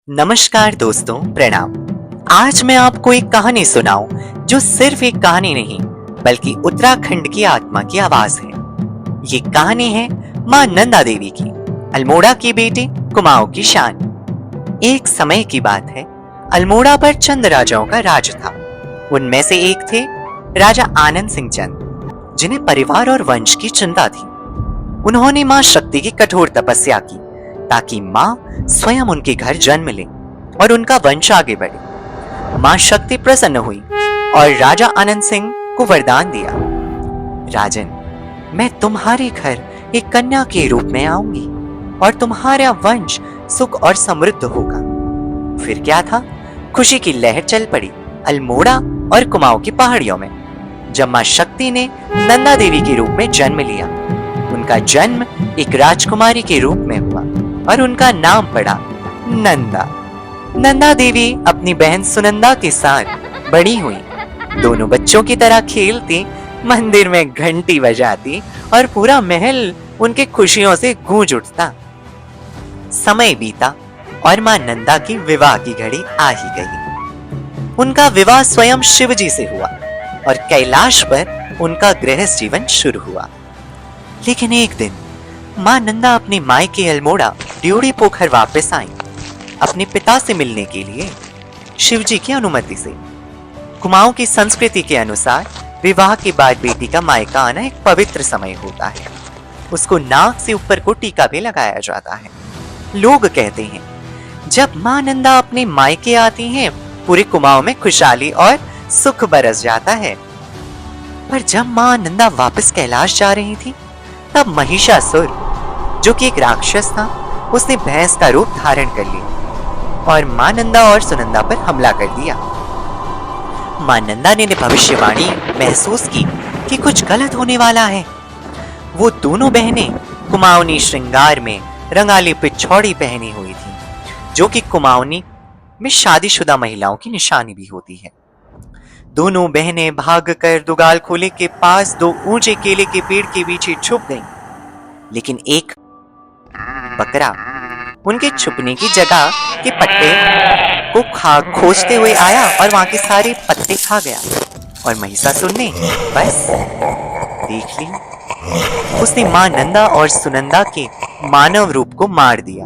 नमस्कार दोस्तों, प्रणाम। आज मैं आपको एक कहानी सुनाऊं जो सिर्फ एक कहानी नहीं बल्कि उत्तराखंड की आत्मा की आवाज है। ये कहानी है मां नंदा देवी की, अल्मोड़ा की बेटी कुमाऊं की शान। एक समय की बात है, अल्मोड़ा पर चंद राजाओं का राज था। उनमें से एक थे राजा आनंद सिंह चंद, जिन्हें परिवार और वंश की चिंता थी। उन्होंने मां शक्ति की कठोर तपस्या की ताकि मां स्वयं उनके घर जन्म ले और उनका वंश आगे बढ़े। मां शक्ति प्रसन्न हुई और राजा आनंद सिंह को वरदान दिया, राजन, मैं तुम्हारे घर एक कन्या के रूप में आऊंगी और तुम्हारा वंश सुख और समृद्ध होगा। फिर क्या था, खुशी की लहर चल पड़ी अल्मोड़ा और कुमाऊं की पहाड़ियों में, जब मां शक्ति ने नंदा देवी के रूप में जन्म लिया। उनका जन्म एक राजकुमारी के रूप में हुआ और उनका नाम पड़ा नंदा। नंदा देवी अपनी बहन सुनंदा के साथ बड़ी हुई। दोनों बच्चों की तरह खेलती, मंदिर में घंटी बजाती और पूरा महल उनके खुशियों से गूंज उठता। समय बीता और मां नंदा की विवाह की घड़ी आ ही गई। उनका विवाह स्वयं शिव जी से हुआ और कैलाश पर उनका गृहस्थ जीवन शुरू हुआ। लेकिन एक दिन मां नंदा अपने मायके अल्मोड़ा ड्योढ़ी पोखर वापस आई, अपने पिता से मिलने के लिए। शिवजी की अनुमति से। कुमाऊं की संस्कृति के अनुसार विवाह के बाद बेटी का मायका आना एक पवित्र समय होता है। उसको नाक से ऊपर को टीका भी लगाया जाता है। लोग कहते हैं, जब मां नंदा अपने मायके आती हैं, पूरे कुमाऊं में खुशहाली और सुख बरस जाता है। पर जब मां नंदा वापस कैलाश जा रही थी, तब महिषासुर, जो कि एक राक्षस था, उसने भैंस का रूप धारण कर लिया और मां नंदा और सुनंदा पर हमला कर दिया। मां नंदा ने भविष्यवाणी महसूस की कि कुछ गलत होने वाला है। वो दोनों बहनें कुमाऊनी श्रृंगार में रंगाली पिछौड़ी पहनी हुई थी, जो कि कुमाऊनी में शादीशुदा महिलाओं की निशानी भी होती है। दोनों बहनें भागकर दुगाल खोले के पास दो ऊंचे केले के पेड़ के पीछे छुप गईं। लेकिन एक बकरा उनके छुपने की जगह के पत्ते को खोजते हुए आया और वहां के सारे पत्ते खा गया। और महिषासुर ने बस देख ली। उसने मां नंदा और सुनंदा के मानव रूप को मार दिया।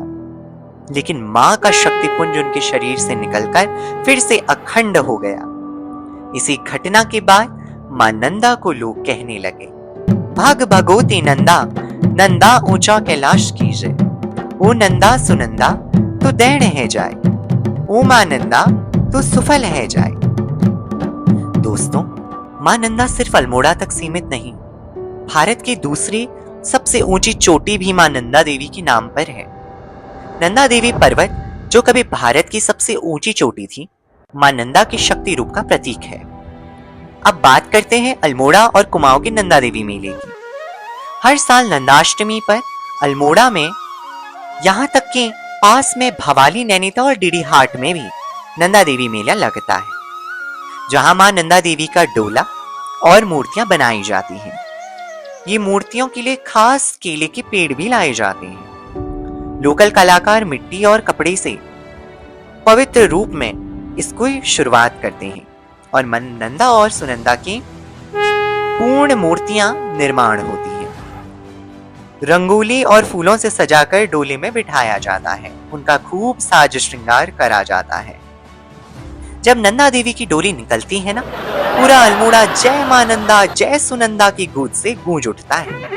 लेकिन मां का शक्तिपुंज उनके शरीर से निकलकर फिर से अखंड हो गया। इसी घटना के बाद मां नंदा को लोग कहने लगे, भाग भगोती नंदा, नंदा ऊंचा कैलाश कीजे। ओ नंदा सुनंदा तो दैण है जाए, ओ मां नंदा तो सुफल है जाए। दोस्तों, मां नंदा सिर्फ अल्मोड़ा तक सीमित नहीं, भारत की दूसरी सबसे ऊंची चोटी भी मां नंदा देवी के नाम पर है। नंदा देवी पर्वत, जो कभी भारत की सबसे ऊंची चोटी थी, मां नंदा के शक्ति रूप का प्रतीक है। अब बात करते हैं अल्मोड़ा और कुमाऊं के नंदा देवी मेले की। हर साल नंदाष्टमी पर अल्मोड़ा में, यहां तक कि पास में भवाली, नैनीताल और डीडी हाट में भी नंदा देवी मेला लगता है, जहां मां नंदा देवी का डोला और मूर्तियां बनाई जाती हैं। ये मूर्तियों के लिए खास केले के पेड़ भी लाए जाते हैं। लोकल कलाकार मिट्टी और कपड़े से पवित्र रूप में इसको शुरुआत करते हैं और मां नंदा और सुनंदा की पूर्ण मूर्तियां निर्माण होती हैं। रंगोली और फूलों से सजाकर डोले में बिठाया जाता है। उनका खूब साज श्रृंगार करा जाता है। जब नंदा देवी की डोली निकलती है ना, पूरा अल्मोड़ा जय मां नंदा, जय सुनंदा की गूंज से गूंज उठता है।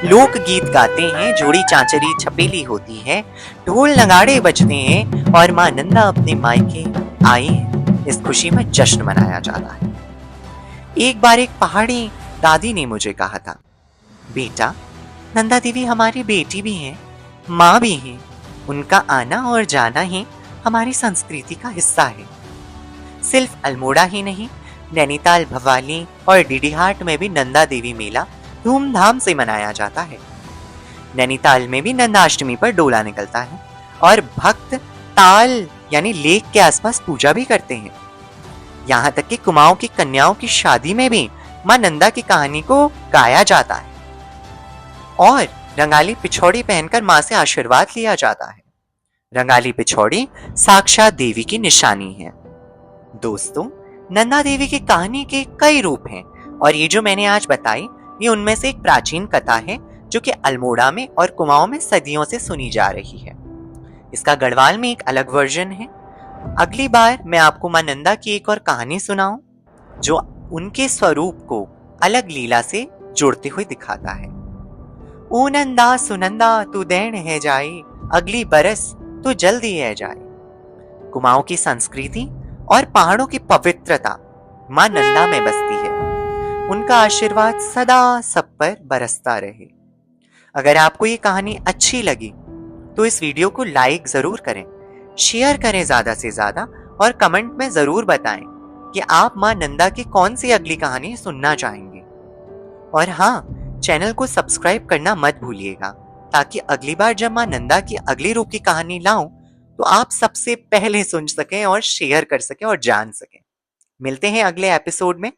लोक गीत गाते हैं, जोड़ी चांचरी छपेली होती है, ढोल नगाड़े बजते हैं और मां नंदा अपने मायके आई है। इस खुशी में जश्न मनाया जाता है। एक बार एक पहाड़ी दादी ने मुझे कहा था, बेटा, नंदा देवी हमारी बेटी भी है, माँ भी है। उनका आना और जाना ही हमारी संस्कृति का हिस्सा है। सिर्फ अल्मोड़ा ही नहीं, नैनीताल, भवाली और डीडी हाट में भी नंदा देवी मेला धूमधाम से मनाया जाता है। नैनीताल में भी नंदाष्टमी पर डोला निकलता है और भक्त ताल यानी लेक के आसपास पूजा भी करते हैं। यहाँ तक कि कुमाऊं की कन्याओं की शादी में भी मां नंदा की कहानी को गाया जाता है और रंगाली पिछौड़ी पहनकर मां से आशीर्वाद लिया जाता है। रंगाली पिछौड़ी साक्षात देवी की निशानी है। दोस्तों, नंदा देवी की कहानी के कई रूप हैं और ये जो मैंने आज बताई ये उनमें से एक प्राचीन कथा है जो कि अल्मोड़ा में और कुमाऊं में सदियों से सुनी जा रही है। इसका गढ़वाल में एक अलग वर्जन है। अगली बार मैं आपको मां नंदा की एक और कहानी सुनाऊं जो उनके स्वरूप को अलग लीला से जोड़ते हुए दिखाता है। ओ नंदा सुनंदा तू देन है जाए, अगली बरस तू जल्दी है जाए। कुमाऊं की संस्कृति और पहाड़ों की पवित्रता मां नंदा में बसती है। उनका आशीर्वाद सदा सब पर बरसता रहे। अगर आपको ये कहानी अच्छी लगी तो इस वीडियो को लाइक जरूर करें, शेयर करें ज्यादा से ज्यादा और कमेंट में जरूर बताएं कि आप मां नंदा की कौन सी अगली कहानी सुनना चाहेंगे। और हाँ, चैनल को सब्सक्राइब करना मत भूलिएगा ताकि अगली बार जब मां नंदा की अगली रूप की कहानी लाऊं तो आप सबसे पहले सुन सकें और शेयर कर सकें और जान सकें। मिलते हैं अगले एपिसोड में,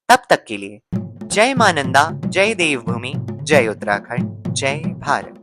तब तक के लिए जय मां नंदा, जय देवभूमि, जय उत्तराखंड, जय भारत।